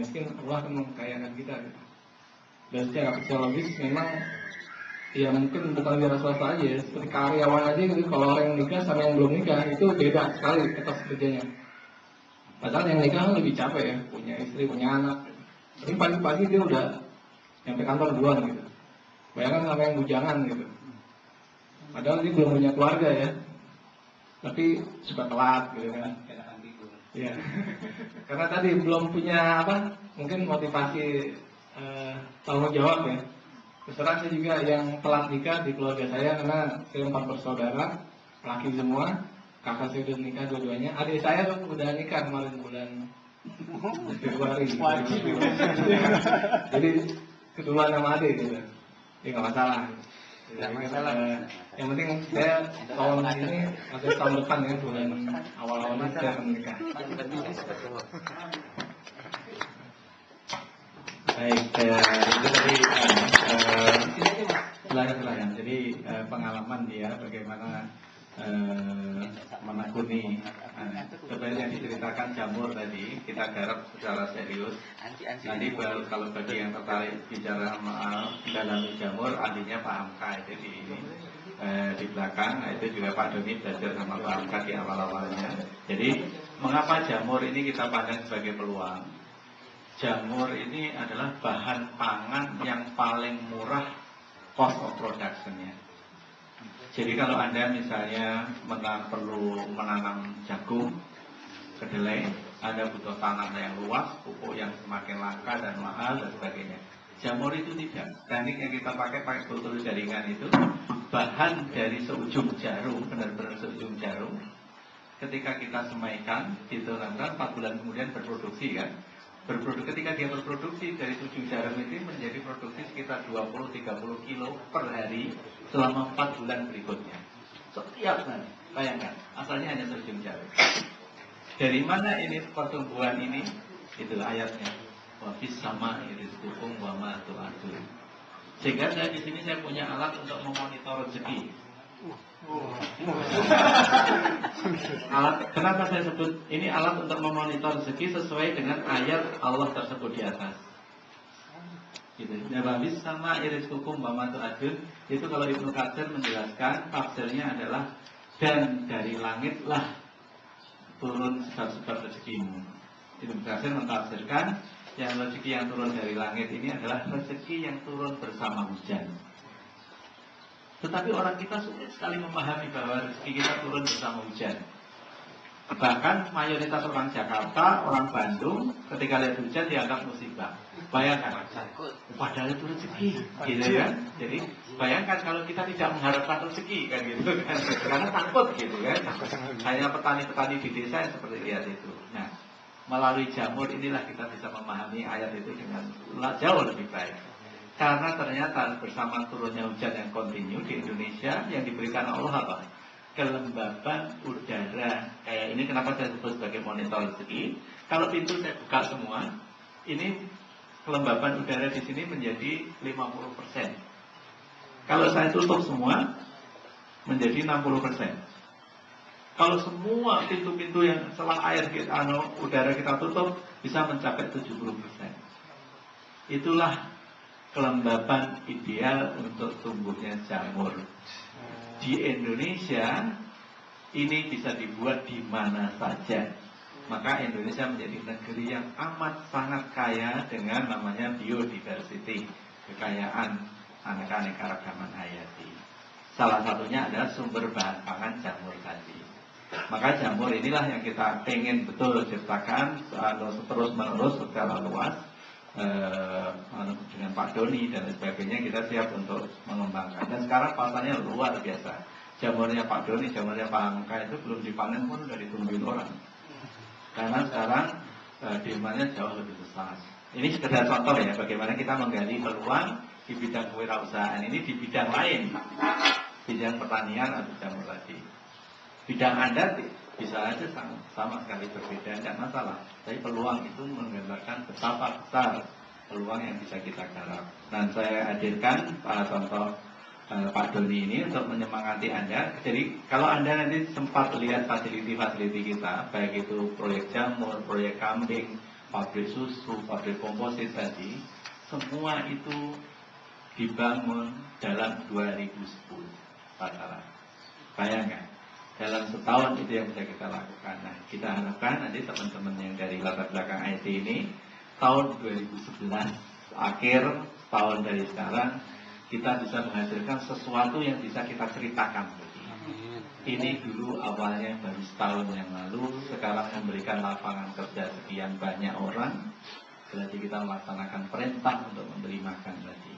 miskin, Allah akan mengkayakan kita gitu. Dan secara psikologis memang ya mungkin bukan wira swasta aja ya, seperti karyawan aja gitu, kalau orang yang nikah sama yang belum nikah itu beda sekali etos kerjanya. Padahal yang nikah kan lebih capek ya, punya istri, punya anak. Tapi pagi-pagi dia udah nyampe kantor duluan gitu. Bayangkan sama yang bujangan gitu. Padahal dia belum punya keluarga ya, tapi suka telat gitu kan. Ya. Karena tadi belum punya apa, mungkin motivasi tanggung jawab ya. Terserah saya juga yang telat nikah di keluarga saya, karena saya 4 bersaudara, laki semua. Kakak saya udah nikah dua-duanya. Adik saya tuh udah nikah kemarin bulan Februari. Jadi keduluan sama adik gitu. Ya nggak masalah. Yang penting saya tahun ini atau tahun depan ya, bulan awal-awal saya akan menikah. Baik, itu tadi silakan. Jadi pengalaman dia bagaimana menekuni seperti yang diceritakan Jamur tadi, kita garap secara serius. Nanti baru kalau bagi yang tertarik bicara mendalami Jamur, ahlinya Pak Hamka itu di belakang. Nah, itu juga Pak Doni belajar sama Pak Hamka di awal-awalnya. Jadi mengapa Jamur ini kita pandang sebagai peluang? Jamur ini adalah bahan pangan yang paling murah cost of production-nya. Jadi kalau Anda misalnya perlu menanam jagung, kedelai, Anda butuh tanah yang luas, pupuk yang semakin langka dan mahal dan sebagainya. Jamur itu tidak. Teknik yang kita pakai kultur jaringan itu bahan dari seujung jarum, benar-benar seujung jarum. Ketika kita semaikan, ditanamkan 4 bulan kemudian berproduksi kan. Ketika dia berproduksi dari ujung jarum itu menjadi produksi sekitar 20-30 kilo per hari selama 4 bulan berikutnya. Setiap hari, bayangkan, asalnya hanya seujung jarum. Dari mana ini pertumbuhan ini? Itu ayatnya. Wafis sama iris hukum wama tu'adun. Sehingga saya di sini saya punya alat untuk memonitor rezeki. Kenapa saya sebut ini alat untuk memonitor rezeki sesuai dengan ayat Allah tersebut di atas. Gitu. Nabawis sama iris hukum bamatu adun itu kalau Ibnu Katsir menjelaskan tafsirnya adalah dan dari langitlah turun sebab-sebab rezekimu. Ibnu Katsir mentafsirkan yang rezeki yang turun dari langit ini adalah rezeki yang turun bersama hujan. Tetapi orang kita sulit sekali memahami bahwa rezeki kita turun bersama hujan. Bahkan mayoritas orang Jakarta, orang Bandung, ketika lihat hujan dianggap musibah. Bayangkan, padahal itu rezeki, gitu kan? Jadi bayangkan kalau kita tidak mengharapkan rezeki, kan gitu kan? Karena takut, gitu kan? Hanya petani-petani di desa yang seperti lihat itu. Nah, melalui Jamur inilah kita bisa memahami ayat itu dengan jauh lebih baik. Karena ternyata bersama turunnya hujan yang kontinu di Indonesia yang diberikan Allah apa? Kelembaban udara. Kayak ini kenapa saya sebut sebagai monitor rezeki. Kalau pintu saya buka semua, ini kelembaban udara di sini menjadi 50%. Kalau saya tutup semua, menjadi 60%. Kalau semua pintu-pintu yang selang air udara kita tutup, bisa mencapai 70%. Itulah kelembapan ideal untuk tumbuhnya jamur. Di Indonesia ini bisa dibuat di mana saja. Maka Indonesia menjadi negeri yang amat sangat kaya dengan namanya biodiversity, kekayaan aneka-ragaman hayati. Salah satunya adalah sumber bahan pangan jamur tadi. Maka jamur inilah yang kita ingin betul ciptakan terus-menerus secara luas. Dengan Pak Doni dan sebagainya kita siap untuk mengembangkan. Dan sekarang pasarnya luar biasa. Jamurnya Pak Doni, jamurnya Pak Hamka itu belum dipanen pun sudah ditungguin orang. Karena sekarang demandnya jauh lebih besar. Ini sekedar contoh ya, bagaimana kita menggali peluang di bidang kewirausahaan ini di bidang lain, bidang pertanian atau jamur tadi. Bidang Anda bisa aja sama sekali berbeda, tidak masalah. Tapi peluang itu menggambarkan betapa besar peluang yang bisa kita garap. Dan saya hadirkan contoh Pak Doni ini untuk menyemangati Anda. Jadi kalau Anda nanti sempat lihat fasiliti-fasiliti kita, baik itu proyek jamur, proyek kambing, pabrik susu, pabrik komposit tadi, semua itu dibangun dalam 2010 rata-rata. Bayangkan, dalam setahun itu yang bisa kita lakukan. Nah, kita harapkan nanti teman-teman yang dari latar belakang IT ini tahun 2011 akhir tahun dari sekarang kita bisa menghasilkan sesuatu yang bisa kita ceritakan. Ini dulu awalnya baru setahun yang lalu, sekarang memberikan lapangan kerja sekian banyak orang. Berarti kita melaksanakan perintah untuk memberi makan tadi.